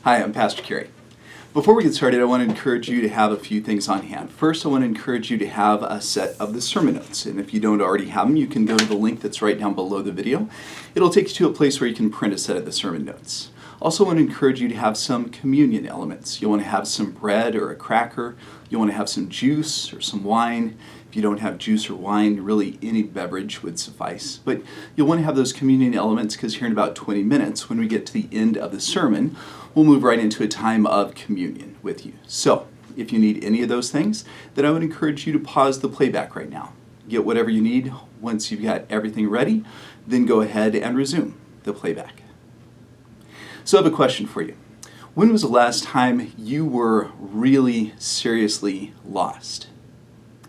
Hi, I'm Pastor Kerry. Before we get started, I want to encourage you to have a few things on hand. First, I want to encourage you to have a set of the sermon notes. And if you don't already have them, you can go to the link that's right down below the video. It'll take you to a place where you can print a set of the sermon notes. Also, I want to encourage you to have some communion elements. You'll want to have some bread or a cracker. You'll want to have some juice or some wine. If you don't have juice or wine, really any beverage would suffice. But you'll want to have those communion elements because here in about 20 minutes, when we get to the end of the sermon, we'll move right into a time of communion with you. So, if you need any of those things, then I would encourage you to pause the playback right now. Get whatever you need. Once you've got everything ready, then go ahead and resume the playback. So I have a question for you. When was the last time you were really seriously lost?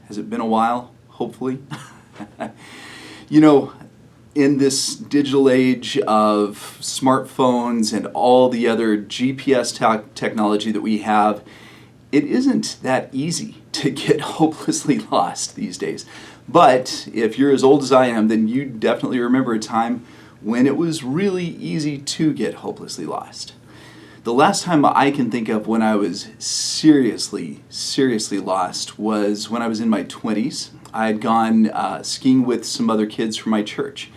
Has it been a while? Hopefully. You know, in this digital age of smartphones and all the other GPS technology that we have, it isn't that easy to get hopelessly lost these days. But if you're as old as I am, then you definitely remember a time when it was really easy to get hopelessly lost. The last time I can think of when I was seriously lost was when I was in my 20s. I had gone skiing with some other kids from my church.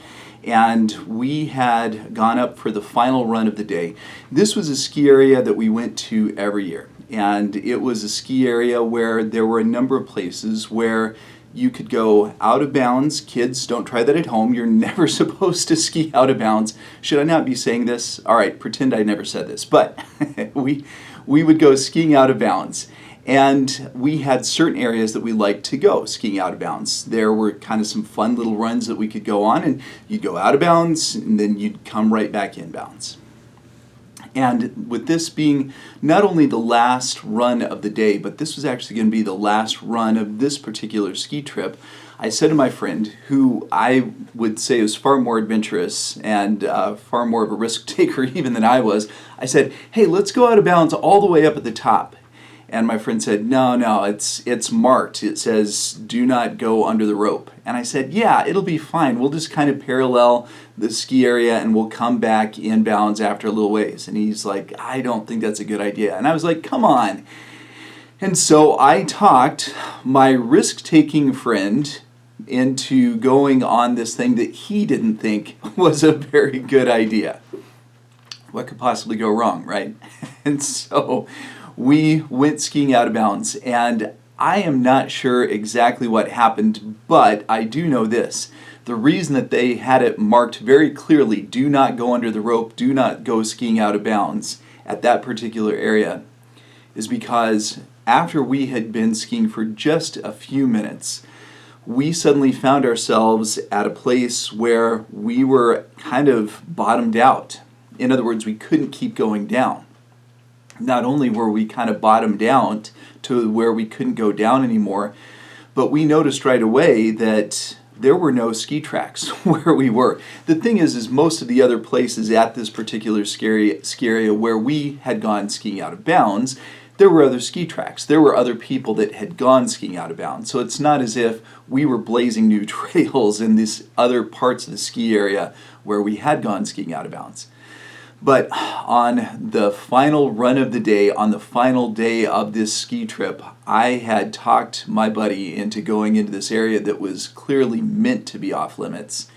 And we had gone up for the final run of the day. This was a ski area that we went to every year. And it was a ski area where there were a number of places where you could go out of bounds. Kids, don't try that at home. You're never supposed to ski out of bounds. Should I not be saying this? All right, pretend I never said this. But we would go skiing out of bounds. And we had certain areas that we liked to go skiing out of bounds. There were kind of some fun little runs that we could go on, and you'd go out of bounds, and then you'd come right back in bounds. And with this being not only the last run of the day, but this was actually going to be the last run of this particular ski trip, I said to my friend, who I would say was far more adventurous and far more of a risk taker even than I was, I said, hey, let's go out of bounds all the way up at the top. And my friend said, no, it's marked. It says, do not go under the rope. And I said, yeah, it'll be fine. We'll just kind of parallel the ski area and we'll come back in bounds after a little ways. And he's like, I don't think that's a good idea. And I was like, come on. And so I talked my risk-taking friend into going on this thing that he didn't think was a very good idea. What could possibly go wrong, right? And so we went skiing out of bounds, and I am not sure exactly what happened, but I do know this. The reason that they had it marked very clearly, do not go under the rope, do not go skiing out of bounds at that particular area, is because after we had been skiing for just a few minutes, we suddenly found ourselves at a place where we were kind of bottomed out. In other words, we couldn't keep going down. Not only were we kind of bottomed out to where we couldn't go down anymore, but we noticed right away that there were no ski tracks where we were. The thing is most of the other places at this particular ski area where we had gone skiing out of bounds, there were other ski tracks. There were other people that had gone skiing out of bounds. So it's not as if we were blazing new trails in these other parts of the ski area where we had gone skiing out of bounds. But on the final run of the day, on the final day of this ski trip, I had talked my buddy into going into this area that was clearly meant to be off limits.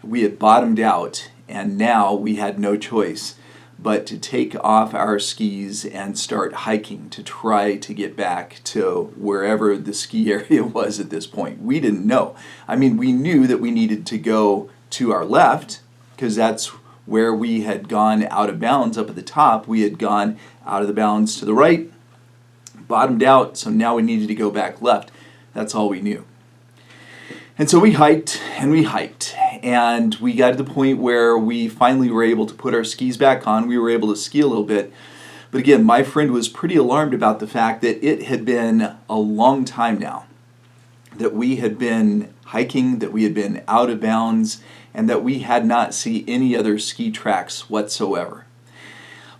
We had bottomed out, and now we had no choice but to take off our skis and start hiking to try to get back to wherever the ski area was at this point. We didn't know. I mean, we knew that we needed to go to our left because that's where we had gone out of bounds up at the top. We had gone out of the bounds to the right, bottomed out, so now we needed to go back left. That's all we knew. And so we hiked, and we got to the point where we finally were able to put our skis back on. We were able to ski a little bit. But again, my friend was pretty alarmed about the fact that it had been a long time now that we had been hiking, that we had been out of bounds, and that we had not seen any other ski tracks whatsoever.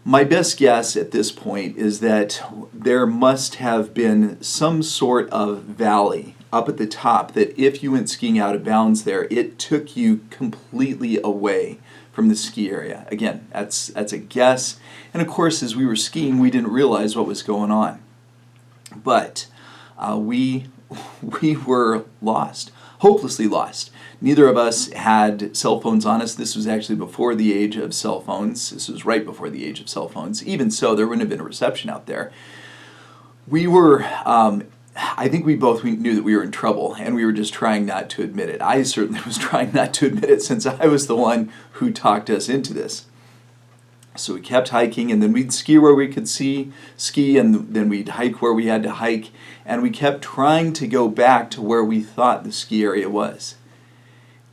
My best guess at this point is that there must have been some sort of valley up at the top that if you went skiing out of bounds there, it took you completely away from the ski area. Again, that's a guess. And of course, as we were skiing, we didn't realize what was going on. But we were lost, hopelessly lost. Neither of us had cell phones on us. This was actually before the age of cell phones. This was right before the age of cell phones. Even so, there wouldn't have been a reception out there. We were, I think we both knew that we were in trouble, and we were just trying not to admit it. I certainly was trying not to admit it, since I was the one who talked us into this. So we kept hiking, and then we'd ski where we could ski, and then we'd hike where we had to hike, and we kept trying to go back to where we thought the ski area was.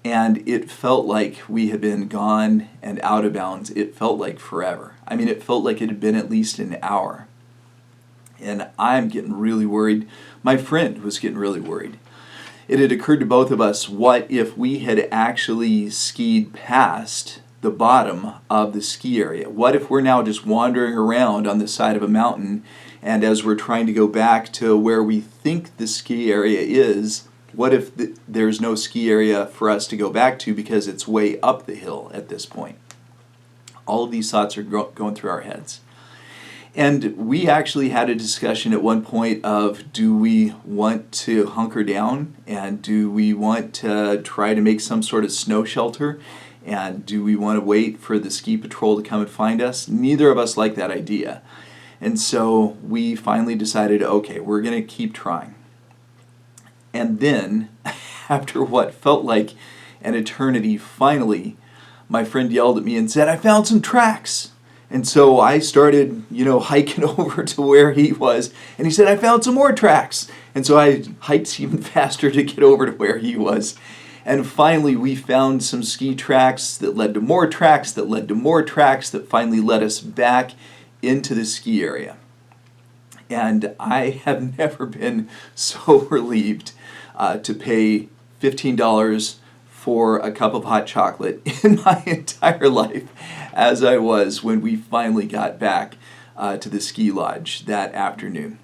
And it felt like we had been gone and out of bounds. It felt like forever. I mean, it felt like it had been at least an hour. And I'm getting really worried. My friend was getting really worried. It had occurred to both of us, what if we had actually skied past the bottom of the ski area? What if we're now just wandering around on the side of a mountain, and as we're trying to go back to where we think the ski area is, what if there's no ski area for us to go back to because it's way up the hill at this point? All of these thoughts are going through our heads. And we actually had a discussion at one point of, do we want to hunker down, and do we want to try to make some sort of snow shelter, and do we want to wait for the ski patrol to come and find us? Neither of us liked that idea. And so we finally decided, okay, we're going to keep trying. And then, after what felt like an eternity, finally, my friend yelled at me and said, "I found some tracks." And so I started, hiking over to where he was, and he said, "I found some more tracks." And so I hiked even faster to get over to where he was. And finally, we found some ski tracks that led to more tracks that led to more tracks that finally led us back into the ski area. And I have never been so relieved to pay $15 for a cup of hot chocolate in my entire life as I was when we finally got back to the ski lodge that afternoon.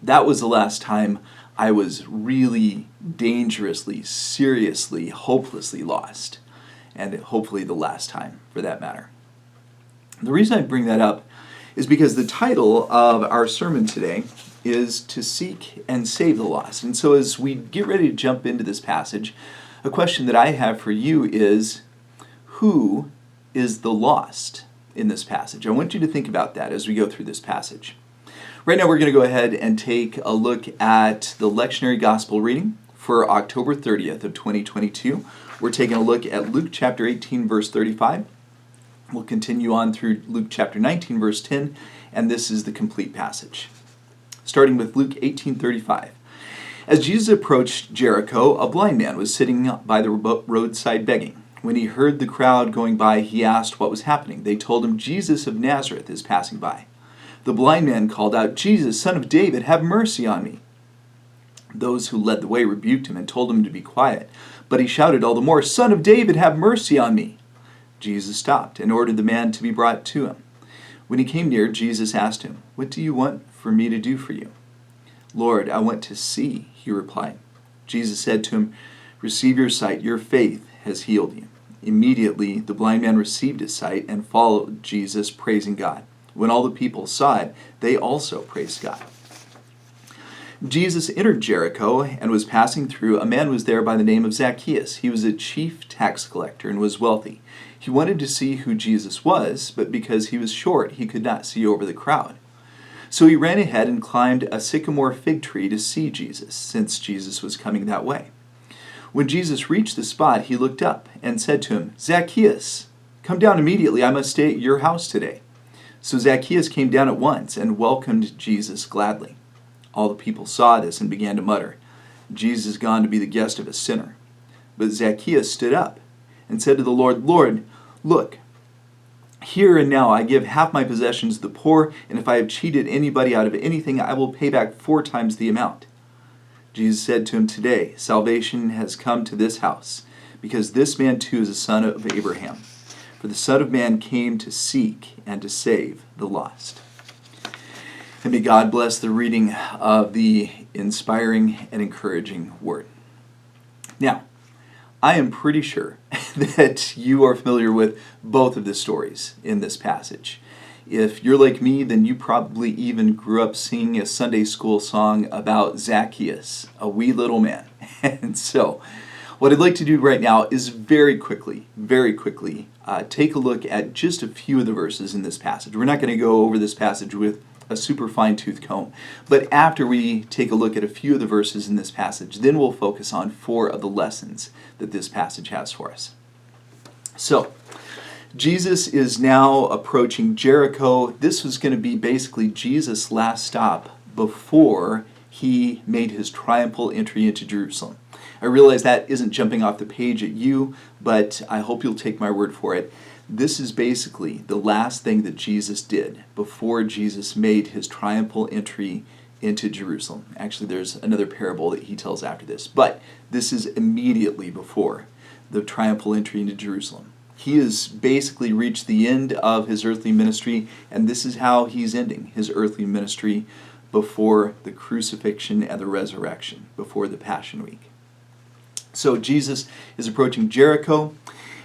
That was the last time I was really dangerously, seriously, hopelessly lost. And hopefully the last time, for that matter. The reason I bring that up is because the title of our sermon today is "To Seek and Save the Lost." And so as we get ready to jump into this passage, a question that I have for you is, who is the lost in this passage? I want you to think about that as we go through this passage. Right now we're going to go ahead and take a look at the lectionary gospel reading for October 30th of 2022. We're taking a look at Luke chapter 18, verse 35. We'll continue on through Luke chapter 19, verse 10, and this is the complete passage. Starting with Luke 18:35. As Jesus approached Jericho, a blind man was sitting by the roadside begging. When he heard the crowd going by, he asked what was happening. They told him, "Jesus of Nazareth is passing by." The blind man called out, "Jesus, Son of David, have mercy on me." Those who led the way rebuked him and told him to be quiet. But he shouted all the more, "Son of David, have mercy on me." Jesus stopped and ordered the man to be brought to him. When he came near, Jesus asked him, "What do you want for me to do for you?" "Lord, I want to see," he replied. Jesus said to him, "Receive your sight. Your faith has healed you." Immediately, the blind man received his sight and followed Jesus, praising God. When all the people saw it, they also praised God. Jesus entered Jericho and was passing through. A man was there by the name of Zacchaeus. He was a chief tax collector and was wealthy. He wanted to see who Jesus was, but because he was short, he could not see over the crowd. So he ran ahead and climbed a sycamore fig tree to see Jesus, since Jesus was coming that way. When Jesus reached the spot, he looked up and said to him, "Zacchaeus, come down immediately. I must stay at your house today." So Zacchaeus came down at once and welcomed Jesus gladly. All the people saw this and began to mutter, "Jesus is gone to be the guest of a sinner." But Zacchaeus stood up and said to the Lord, "Lord, look, here and now I give half my possessions to the poor, and if I have cheated anybody out of anything, I will pay back 4 times the amount." Jesus said to him, "Today salvation has come to this house, because this man too is a son of Abraham. For the Son of Man came to seek and to save the lost." And may God bless the reading of the inspiring and encouraging word. Now, I am pretty sure that you are familiar with both of the stories in this passage. If you're like me, then you probably even grew up singing a Sunday school song about Zacchaeus, a wee little man. And so, what I'd like to do right now is very quickly, take a look at just a few of the verses in this passage. We're not going to go over this passage with a super fine-tooth comb, but after we take a look at a few of the verses in this passage, then we'll focus on 4 of the lessons that this passage has for us. So, Jesus is now approaching Jericho. This was going to be basically Jesus' last stop before he made his triumphal entry into Jerusalem. I realize that isn't jumping off the page at you, but I hope you'll take my word for it. This is basically the last thing that Jesus did before Jesus made his triumphal entry into Jerusalem. Actually, there's another parable that he tells after this, but this is immediately before the triumphal entry into Jerusalem. He has basically reached the end of his earthly ministry, and this is how he's ending his earthly ministry before the crucifixion and the resurrection, before the Passion Week. So Jesus is approaching Jericho,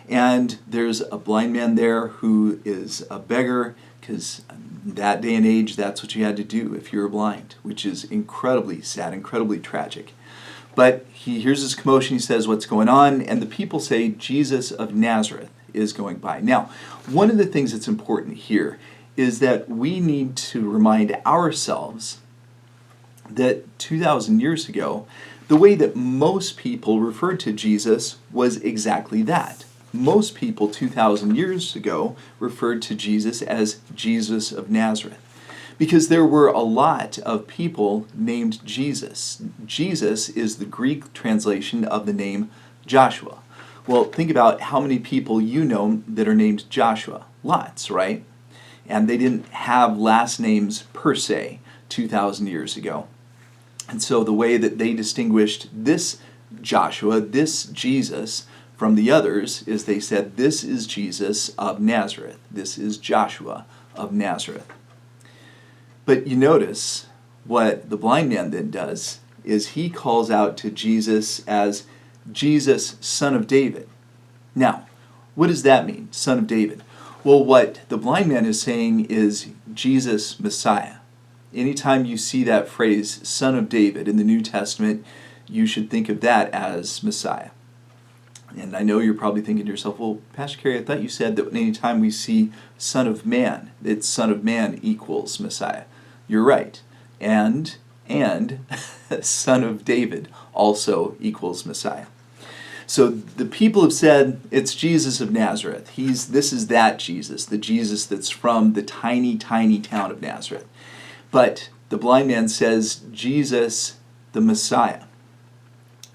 and there's a blind man there who is a beggar, because that day and age, that's what you had to do if you were blind, which is incredibly sad, incredibly tragic. But he hears this commotion, he says, "What's going on?" And the people say, "Jesus of Nazareth is going by." Now, one of the things that's important here is that we need to remind ourselves that 2,000 years ago, the way that most people referred to Jesus was exactly that. Most people 2,000 years ago referred to Jesus as Jesus of Nazareth, because there were a lot of people named Jesus. Jesus is the Greek translation of the name Joshua. Well, think about how many people you know that are named Joshua. Lots, right? And they didn't have last names per se 2,000 years ago. And so the way that they distinguished this Joshua, this Jesus, from the others is they said, "This is Jesus of Nazareth. This is Joshua of Nazareth." But you notice what the blind man then does is he calls out to Jesus as Jesus, son of David. Now, what does that mean, son of David? Well, what the blind man is saying is Jesus, Messiah. Anytime you see that phrase, son of David, in the New Testament, you should think of that as Messiah. And I know you're probably thinking to yourself, well, Pastor Kerry, I thought you said that anytime we see son of man, that son of man equals Messiah. You're right. And son of David also equals Messiah. So the people have said it's Jesus of Nazareth. This is that Jesus, the Jesus that's from the tiny, tiny town of Nazareth. But the blind man says, Jesus, the Messiah.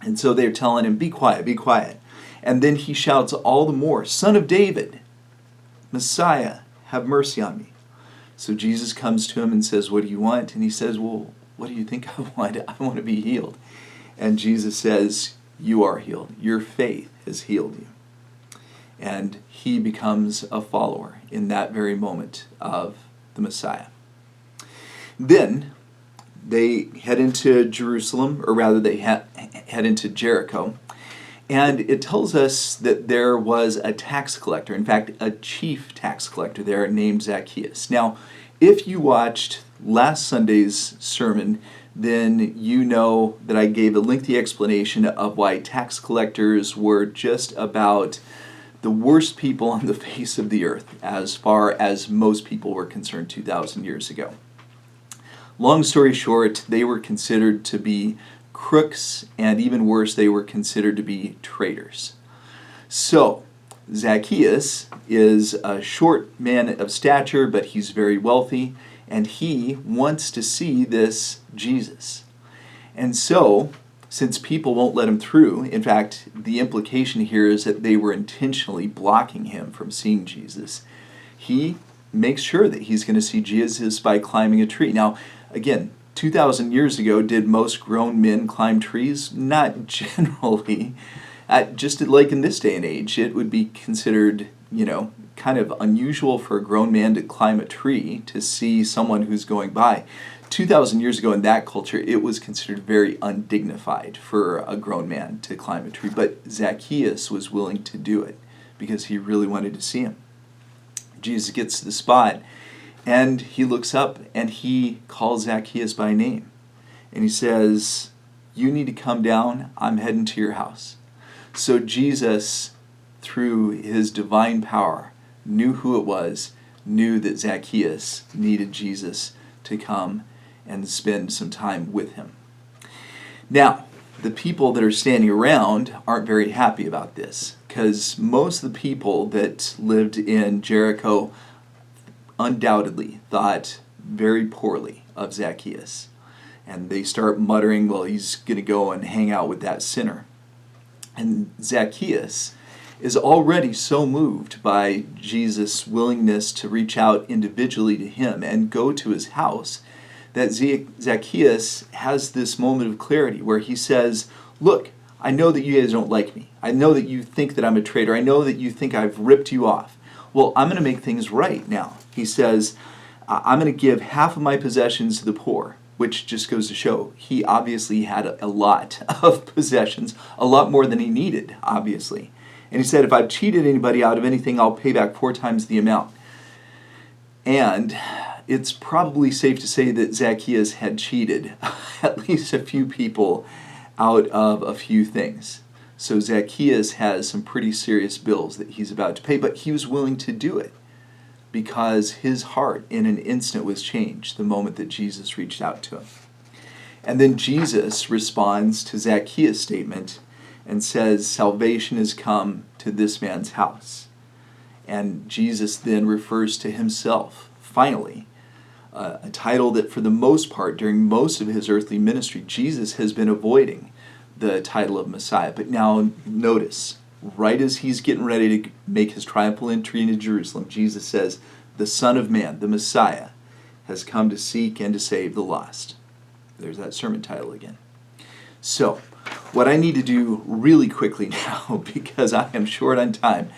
And so they're telling him, be quiet, be quiet. And then he shouts all the more, Son of David, Messiah, have mercy on me. So Jesus comes to him and says, what do you want? And he says, well, what do you think I want? I want to be healed. And Jesus says, you are healed. Your faith has healed you. And he becomes a follower in that very moment of the Messiah. Then they head into Jerusalem, or rather they head into Jericho. And it tells us that there was a tax collector, in fact, a chief tax collector there named Zacchaeus. Now, if you watched last Sunday's sermon, then you know that I gave a lengthy explanation of why tax collectors were just about the worst people on the face of the earth as far as most people were concerned 2,000 years ago. Long story short, they were considered to be crooks, and even worse, they were considered to be traitors. So, Zacchaeus is a short man of stature, but he's very wealthy, and he wants to see this Jesus. And so, since people won't let him through, in fact, the implication here is that they were intentionally blocking him from seeing Jesus, he makes sure that he's going to see Jesus by climbing a tree. Now, again, 2,000 years ago, did most grown men climb trees? Not generally. Just like in this day and age, it would be considered, kind of unusual for a grown man to climb a tree to see someone who's going by. 2,000 years ago in that culture, it was considered very undignified for a grown man to climb a tree. But Zacchaeus was willing to do it because he really wanted to see him. Jesus gets to the spot, and he looks up, and he calls Zacchaeus by name. And he says, "You need to come down. I'm heading to your house." So Jesus, through his divine power, knew who it was, knew that Zacchaeus needed Jesus to come and spend some time with him. Now, the people that are standing around aren't very happy about this, because most of the people that lived in Jericho undoubtedly thought very poorly of Zacchaeus. And they start muttering, well, he's going to go and hang out with that sinner. And Zacchaeus is already so moved by Jesus' willingness to reach out individually to him and go to his house that Zacchaeus has this moment of clarity where he says, "Look, I know that you guys don't like me. I know that you think that I'm a traitor. I know that you think I've ripped you off. Well, I'm going to make things right now." He says, "I'm going to give half of my possessions to the poor," which just goes to show he obviously had a lot of possessions, a lot more than he needed, obviously. And he said, "If I've cheated anybody out of anything, I'll pay back 4 times the amount." And it's probably safe to say that Zacchaeus had cheated at least a few people out of a few things. So Zacchaeus has some pretty serious bills that he's about to pay, but he was willing to do it because his heart in an instant was changed the moment that Jesus reached out to him. And then Jesus responds to Zacchaeus' statement and says, "Salvation has come to this man's house." And Jesus then refers to himself, finally, a title that for the most part, during most of his earthly ministry, Jesus has been avoiding the title of Messiah. But now notice, right as he's getting ready to make his triumphal entry into Jerusalem, Jesus says, "The Son of Man, the Messiah, has come to seek and to save the lost." There's that sermon title again. So, what I need to do really quickly now, because I am short on time,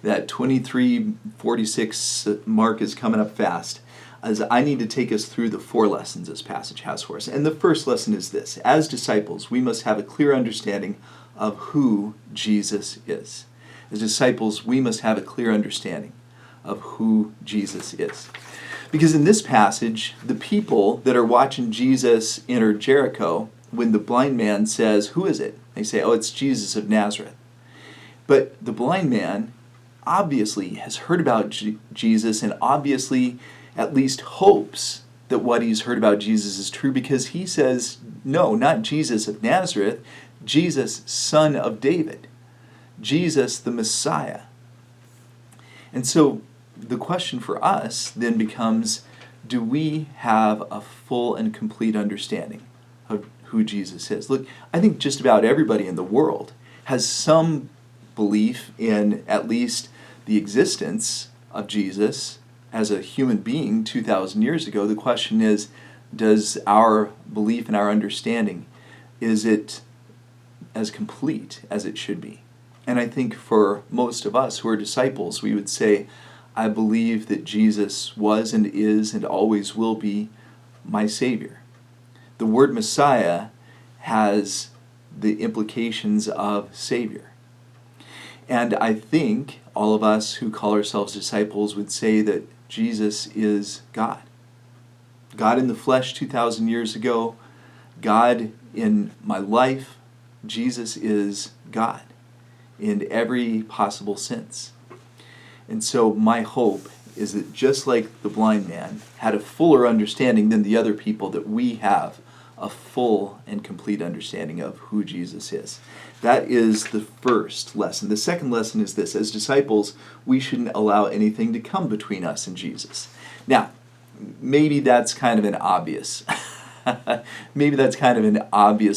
that 23:46 mark is coming up fast, is I need to take us through the 4 lessons this passage has for us. And the first lesson is this: as disciples, we must have a clear understanding of who Jesus is. As disciples, we must have a clear understanding of who Jesus is. Because in this passage, the people that are watching Jesus enter Jericho, when the blind man says, "Who is it?" they say, "Oh, it's Jesus of Nazareth." But the blind man obviously has heard about Jesus and obviously at least hopes that what he's heard about Jesus is true, because he says, "No, not Jesus of Nazareth, Jesus, son of David, Jesus the Messiah." And so the question for us then becomes, do we have a full and complete understanding of who Jesus is? Look, I think just about everybody in the world has some belief in at least the existence of Jesus as a human being 2,000 years ago. The question is, does our belief and our understanding, is it as complete as it should be? And I think for most of us who are disciples, we would say, I believe that Jesus was and is and always will be my Savior. The word Messiah has the implications of Savior. And I think all of us who call ourselves disciples would say that Jesus is God. God in the flesh 2,000 years ago, God in my life. Jesus is God in every possible sense. And so my hope is that just like the blind man had a fuller understanding than the other people, that we have a full and complete understanding of who Jesus is. That is the first lesson. The second lesson is this: as disciples, we shouldn't allow anything to come between us and Jesus. Now, maybe that's kind of an obvious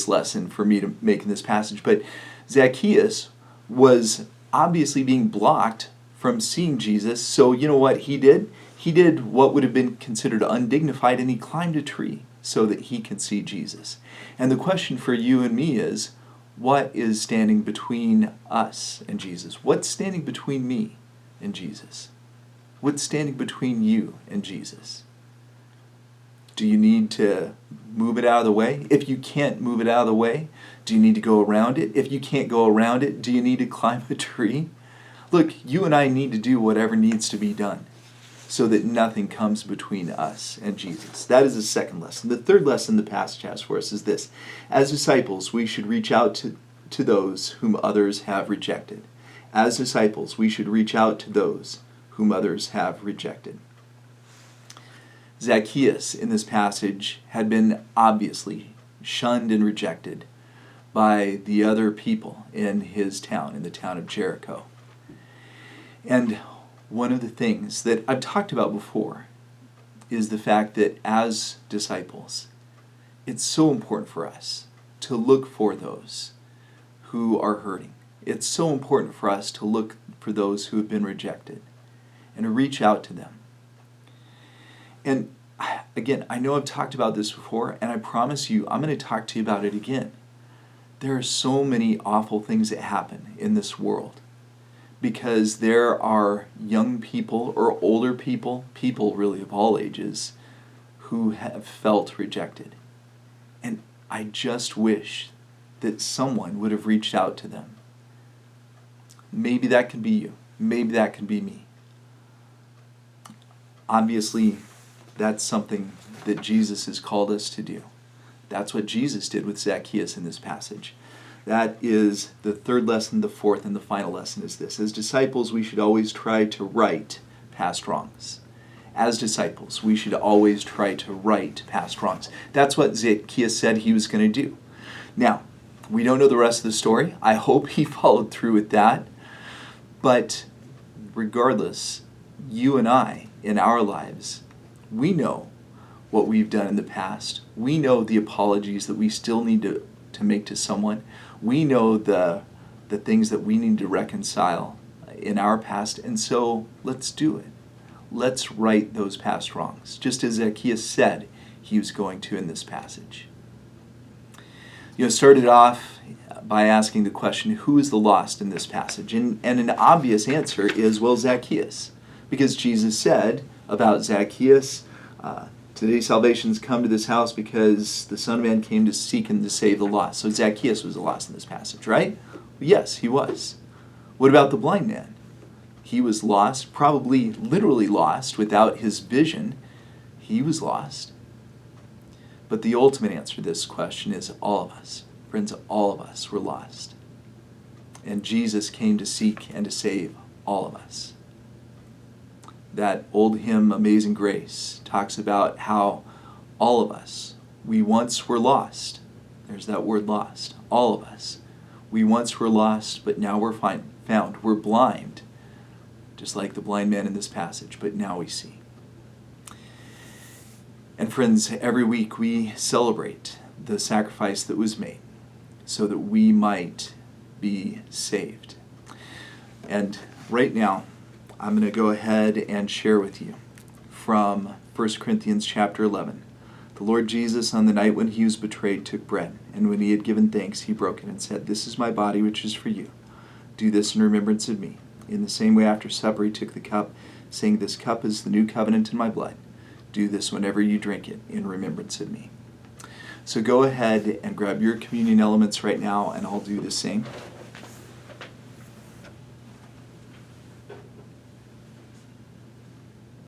lesson for me to make in this passage, but Zacchaeus was obviously being blocked from seeing Jesus, so you know what he did? He did what would have been considered undignified, and he climbed a tree so that he could see Jesus. And the question for you and me is, what is standing between us and Jesus? What's standing between me and Jesus? What's standing between you and Jesus? Do you need to move it out of the way? If you can't move it out of the way, do you need to go around it? If you can't go around it, do you need to climb a tree? Look, you and I need to do whatever needs to be done so that nothing comes between us and Jesus. That is the second lesson. The third lesson the passage has for us is this. As disciples, we should reach out to those whom others have rejected. As disciples, we should reach out to those whom others have rejected. Zacchaeus, in this passage, had been obviously shunned and rejected by the other people in his town, in the town of Jericho. And one of the things that I've talked about before is the fact that as disciples, it's so important for us to look for those who are hurting. It's so important for us to look for those who have been rejected and to reach out to them. And again, I know I've talked about this before, and I promise you I'm going to talk to you about it again. There are so many awful things that happen in this world because there are young people or older people really of all ages, who have felt rejected. And I just wish that someone would have reached out to them. Maybe that can be you. Maybe that can be me. Obviously, that's something that Jesus has called us to do. That's what Jesus did with Zacchaeus in this passage. That is the third lesson. The fourth and the final lesson is this. As disciples, we should always try to right past wrongs. As disciples, we should always try to right past wrongs. That's what Zacchaeus said he was going to do. Now, we don't know the rest of the story. I hope he followed through with that. But regardless, you and I, in our lives, we know what we've done in the past. We know the apologies that we still need to make to someone. We know the things that we need to reconcile in our past. And so let's do it. Let's right those past wrongs, just as Zacchaeus said he was going to in this passage. Started off by asking the question, who is the lost in this passage? And an obvious answer is, well, Zacchaeus. Because Jesus said about Zacchaeus, today salvation's come to this house because the Son of Man came to seek and to save the lost. So Zacchaeus was the lost in this passage, right? Yes, he was. What about the blind man? He was lost, probably literally lost without his vision. He was lost. But the ultimate answer to this question is all of us. Friends, all of us were lost. And Jesus came to seek and to save all of us. That old hymn, Amazing Grace, talks about how all of us, we once were lost. There's that word lost. All of us. We once were lost, but now we're found. We're blind, just like the blind man in this passage, but now we see. And friends, every week we celebrate the sacrifice that was made so that we might be saved. And right now, I'm going to go ahead and share with you from 1 Corinthians chapter 11. The Lord Jesus, on the night when he was betrayed, took bread, and when he had given thanks, he broke it and said, "This is my body, which is for you. Do this in remembrance of me." In the same way, after supper, he took the cup, saying, "This cup is the new covenant in my blood. Do this whenever you drink it in remembrance of me." So go ahead and grab your communion elements right now, and I'll do the same.